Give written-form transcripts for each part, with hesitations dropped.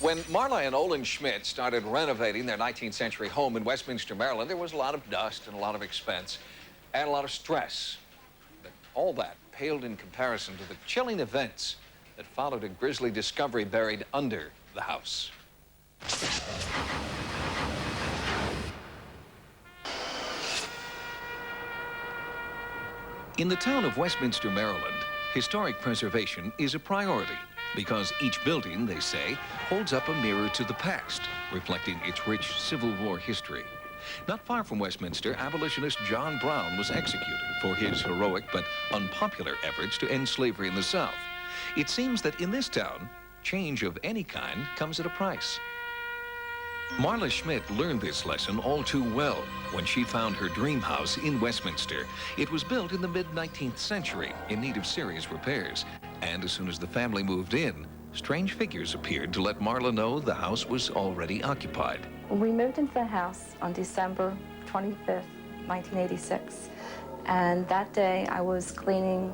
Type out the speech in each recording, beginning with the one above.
When Marla and Olin Schmidt started renovating their 19th century home in Westminster, Maryland, there was a lot of dust and a lot of expense and a lot of stress. But all that paled in comparison to the chilling events that followed a grisly discovery buried under the house. In the town of Westminster, Maryland, historic preservation is a priority because each building, they say, holds up a mirror to the past, reflecting its rich Civil War history. Not far from Westminster, abolitionist John Brown was executed for his heroic but unpopular efforts to end slavery in the South. It seems that in this town, change of any kind comes at a price. Marla Schmidt learned this lesson all too well when she found her dream house in Westminster. It was built in the mid-19th century in need of serious repairs. And as soon as the family moved in, strange figures appeared to let Marla know the house was already occupied. We moved into the house on December 25th, 1986. And that day I was cleaning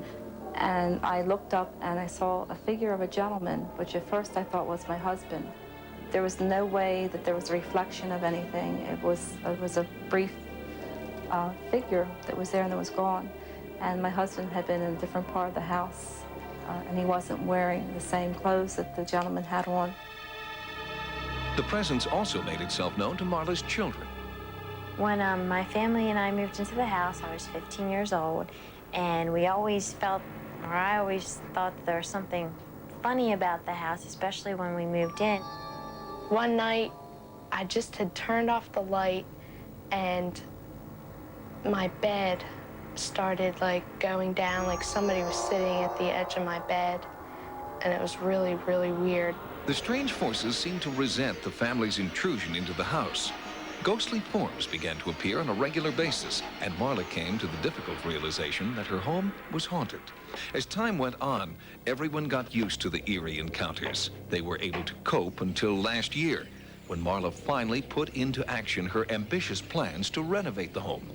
and I looked up and I saw a figure of a gentleman, which at first I thought was my husband. There was no way that there was a reflection of anything. It was a brief figure that was there and that was gone. And my husband had been in a different part of the house, and he wasn't wearing the same clothes that the gentleman had on. The presence also made itself known to Marla's children. When my family and I moved into the house, I was 15 years old, and we always felt, or I always thought that there was something funny about the house, especially when we moved in. One night, I just had turned off the light and my bed started going down, like somebody was sitting at the edge of my bed, and it was really, really weird. The strange forces seemed to resent the family's intrusion into the house. Ghostly forms began to appear on a regular basis, and Marla came to the difficult realization that her home was haunted. As time went on, everyone got used to the eerie encounters. They were able to cope until last year, when Marla finally put into action her ambitious plans to renovate the home.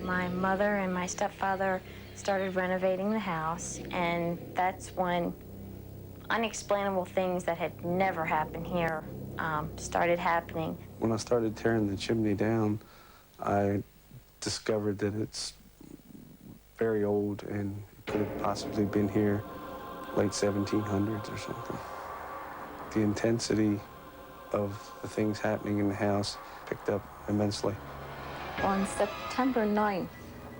My mother and my stepfather started renovating the house, and that's when unexplainable things that had never happened here started happening. When I started tearing the chimney down, I discovered that it's very old and it could have possibly been here late 1700s or something. The intensity of the things happening in the house picked up immensely. On September 9th,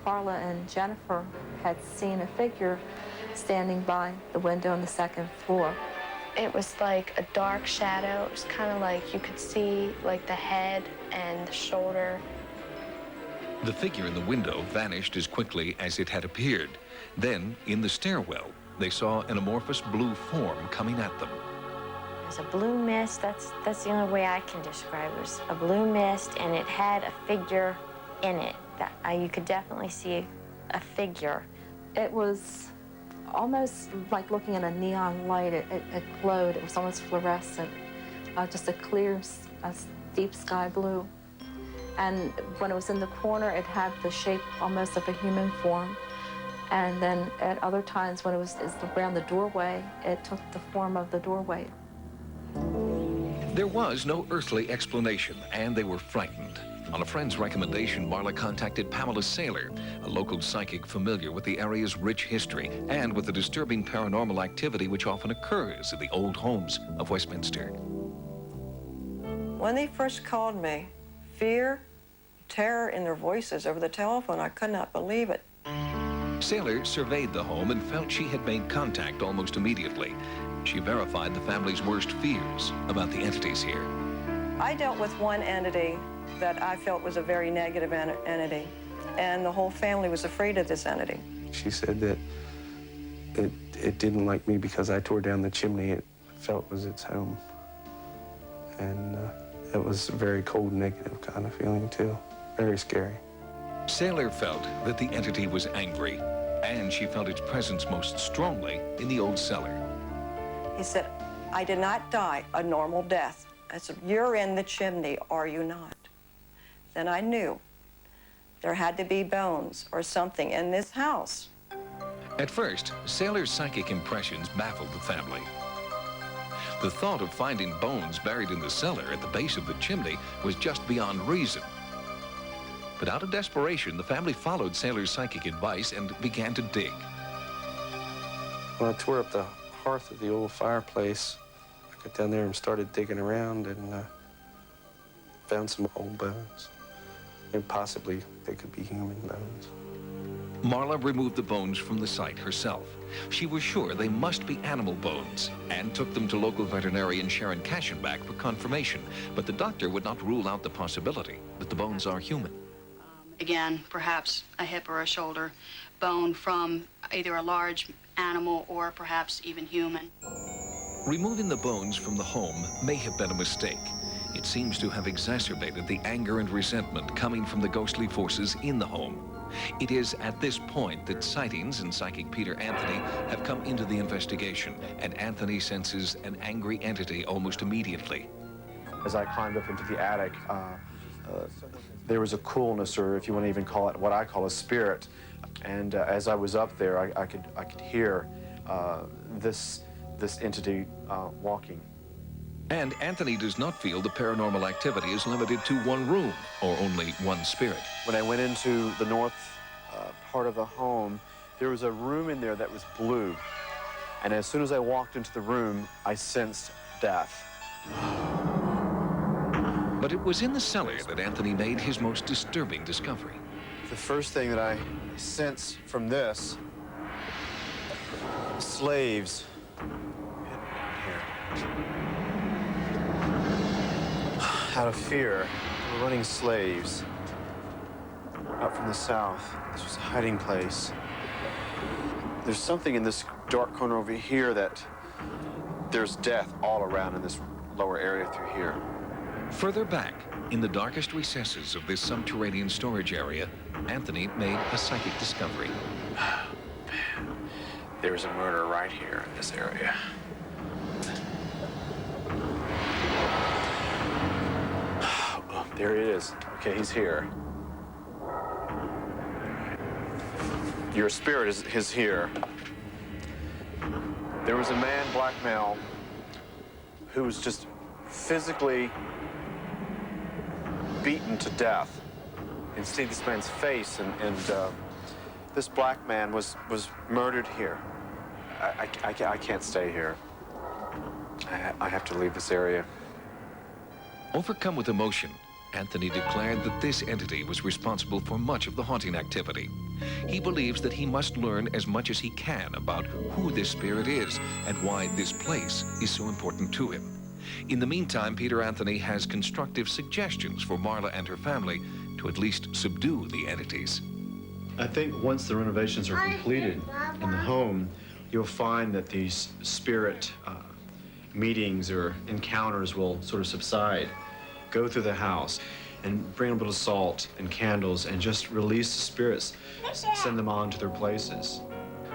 Carla and Jennifer had seen a figure standing by the window on the second floor. It was like a dark shadow. It was kind of like you could see the head and the shoulder. The figure in the window vanished as quickly as it had appeared. Then, in the stairwell, they saw an amorphous blue form coming at them. It was a blue mist. That's the only way I can describe it. It was a blue mist, and it had a figure in it. That you could definitely see a figure. It was almost like looking at a neon light. It glowed. It was almost fluorescent, just a clear, deep sky blue. And when it was in the corner, it had the shape almost of a human form. And then at other times, when it was around the doorway, it took the form of the doorway. There was no earthly explanation, and they were frightened. On a friend's recommendation, Marla contacted Pamela Saylor, a local psychic familiar with the area's rich history and with the disturbing paranormal activity which often occurs in the old homes of Westminster. When they first called me, fear, terror in their voices over the telephone, I could not believe it. Saylor surveyed the home and felt she had made contact almost immediately. She verified the family's worst fears about the entities here. I dealt with one entity that I felt was a very negative entity, and the whole family was afraid of this entity. She said that it didn't like me because I tore down the chimney. It felt was its home. And it was a very cold, negative kind of feeling, too. Very scary. Saylor felt that the entity was angry, and she felt its presence most strongly in the old cellar. He said, I did not die a normal death. I said, you're in the chimney, are you not? Then I knew there had to be bones or something in this house. At first, Saylor's psychic impressions baffled the family. The thought of finding bones buried in the cellar at the base of the chimney was just beyond reason. But out of desperation, the family followed Sailor's psychic advice and began to dig. When I tore up the hearth of the old fireplace, I got down there and started digging around and found some old bones. And possibly they could be human bones. Marla removed the bones from the site herself. She was sure they must be animal bones and took them to local veterinarian Sharon Cashenbach for confirmation. But the doctor would not rule out the possibility that the bones are human. Again, perhaps a hip or a shoulder bone from either a large animal or perhaps even human. Removing the bones from the home may have been a mistake. It seems to have exacerbated the anger and resentment coming from the ghostly forces in the home. It is at this point that sightings and psychic Peter Anthony have come into the investigation, and Anthony senses an angry entity almost immediately. As I climbed up into the attic, there was a coolness, or if you want to even call it what I call a spirit. And as I was up there, I could hear this entity walking. And Anthony does not feel the paranormal activity is limited to one room or only one spirit. When I went into the north part of the home, there was a room in there that was blue. And as soon as I walked into the room, I sensed death. But it was in the cellar that Anthony made his most disturbing discovery. The first thing that I sense from this, slaves. Out of fear, they were running slaves out from the south. This was a hiding place. There's something in this dark corner over here that there's death all around in this lower area through here. Further back, in the darkest recesses of this subterranean storage area, Anthony made a psychic discovery. There's a murder right here in this area. There it is. Okay, he's here. Your spirit is here. There was a man, black male, who was just physically beaten to death. You can see this man's face, and this black man was murdered here. I can't stay here. I have to leave this area. Overcome with emotion, Anthony declared that this entity was responsible for much of the haunting activity. He believes that he must learn as much as he can about who this spirit is and why this place is so important to him. In the meantime, Peter Anthony has constructive suggestions for Marla and her family to at least subdue the entities. I think once the renovations are completed in the home, you'll find that these spirit meetings or encounters will sort of subside. Go through the house and bring a little salt and candles and just release the spirits, send them on to their places.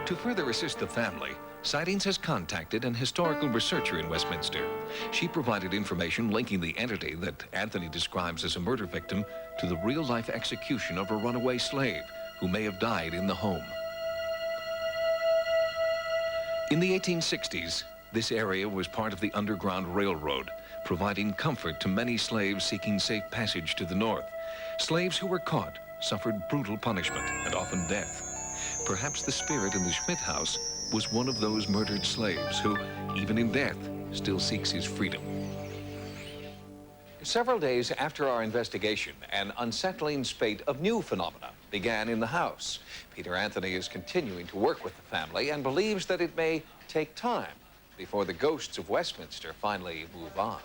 To further assist the family, Sightings has contacted an historical researcher in Westminster. She provided information linking the entity that Anthony describes as a murder victim to the real-life execution of a runaway slave who may have died in the home. In the 1860s, this area was part of the Underground Railroad, providing comfort to many slaves seeking safe passage to the north. Slaves who were caught suffered brutal punishment and often death. Perhaps the spirit in the Schmidt house was one of those murdered slaves who, even in death, still seeks his freedom. Several days after our investigation, an unsettling spate of new phenomena began in the house. Peter Anthony is continuing to work with the family and believes that it may take time before the ghosts of Westminster finally move on.